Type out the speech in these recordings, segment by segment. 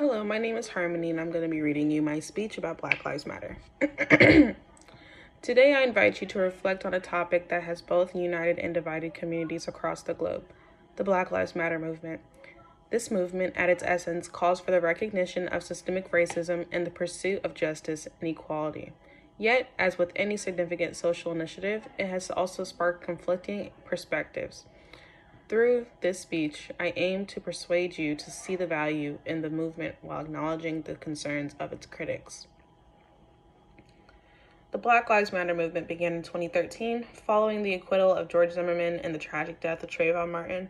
Hello, my name is Harmony, and I'm going to be reading you my speech about Black Lives Matter. Today, I invite you to reflect on a topic that has both united and divided communities across the globe, the Black Lives Matter movement. This movement, at its essence, calls for the recognition of systemic racism and the pursuit of justice and equality. Yet, as with any significant social initiative, it has also sparked conflicting perspectives. Through this speech, I aim to persuade you to see the value in the movement while acknowledging the concerns of its critics. The Black Lives Matter movement began in 2013, following the acquittal of George Zimmerman and the tragic death of Trayvon Martin.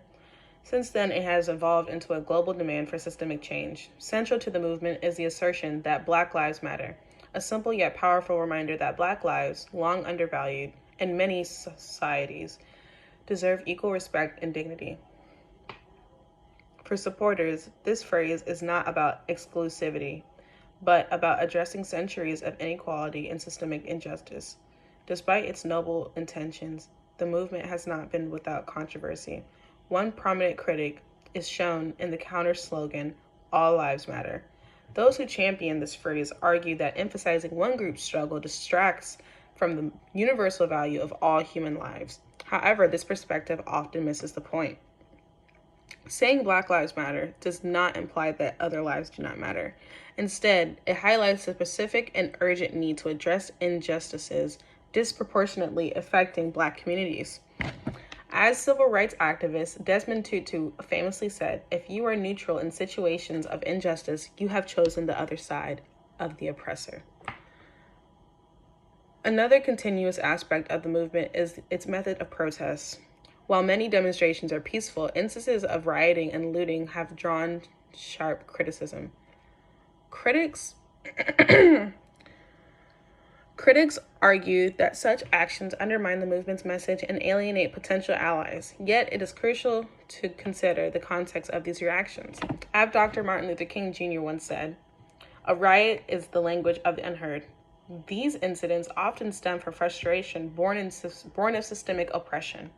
Since then, it has evolved into a global demand for systemic change. Central to the movement is the assertion that Black Lives Matter, a simple yet powerful reminder that Black lives, long undervalued in many societies, deserve equal respect and dignity. For supporters, this phrase is not about exclusivity, but about addressing centuries of inequality and systemic injustice. Despite its noble intentions, the movement has not been without controversy. One prominent critic is shown in the counter slogan, "All Lives Matter." Those who champion this phrase argue that emphasizing one group's struggle distracts from the universal value of all human lives. However, this perspective often misses the point. Saying Black Lives Matter does not imply that other lives do not matter. Instead, it highlights the specific and urgent need to address injustices disproportionately affecting Black communities. As civil rights activist Desmond Tutu famously said, "If you are neutral in situations of injustice, you have chosen the other side of the oppressor." Another continuous aspect of the movement is its method of protest. While many demonstrations are peaceful, instances of rioting and looting have drawn sharp criticism. Critics argue that such actions undermine the movement's message and alienate potential allies. Yet, it is crucial to consider the context of these reactions. As Dr. Martin Luther King Jr. once said, "A riot is the language of the unheard." These incidents often stem from frustration born of systemic oppression.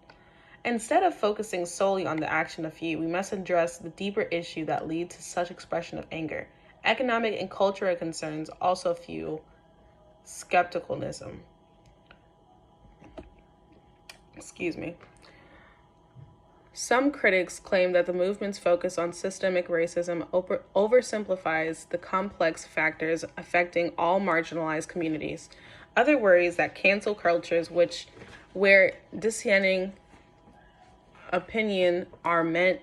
Instead of focusing solely on the action of few, we must address the deeper issue that leads to such expression of anger. Economic and cultural concerns also fuel skepticism. Some critics claim that the movement's focus on systemic racism oversimplifies the complex factors affecting all marginalized communities. Others worry that cancel cultures, where dissenting opinion are meant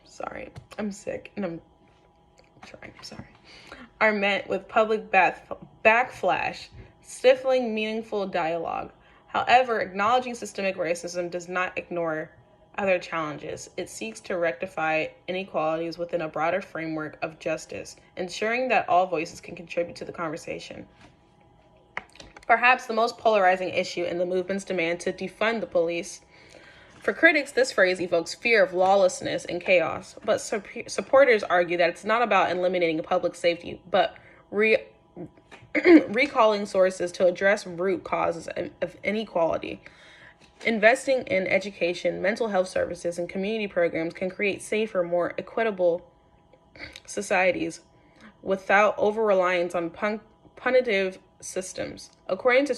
sorry, I'm sick and I'm are met with public backlash, stifling meaningful dialogue. However, acknowledging systemic racism does not ignore other challenges. It seeks to rectify inequalities within a broader framework of justice, ensuring that all voices can contribute to the conversation. Perhaps the most polarizing issue in the movement's demand to defund the police. For critics, this phrase evokes fear of lawlessness and chaos, but supporters argue that it's not about eliminating public safety, but recalling sources to address root causes of inequality. Investing in education, mental health services, and community programs can create safer, more equitable societies without over-reliance on punitive systems. According to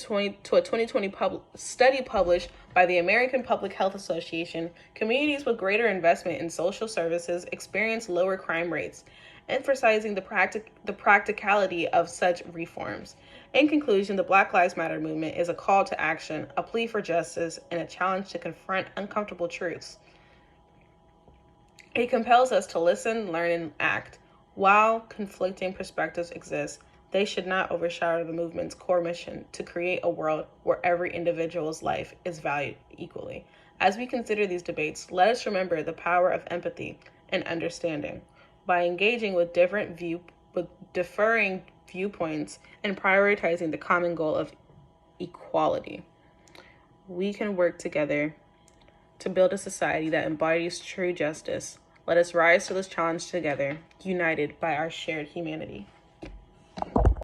a 2020 study published by the American Public Health Association, communities with greater investment in social services experience lower crime rates, emphasizing the practicality of such reforms. In conclusion, the Black Lives Matter movement is a call to action, a plea for justice, and a challenge to confront uncomfortable truths. It compels us to listen, learn, and act. While conflicting perspectives exist, they should not overshadow the movement's core mission to create a world where every individual's life is valued equally. As we consider these debates, let us remember the power of empathy and understanding. By engaging with differing viewpoints and prioritizing the common goal of equality, we can work together to build a society that embodies true justice. Let us rise to this challenge together, united by our shared humanity.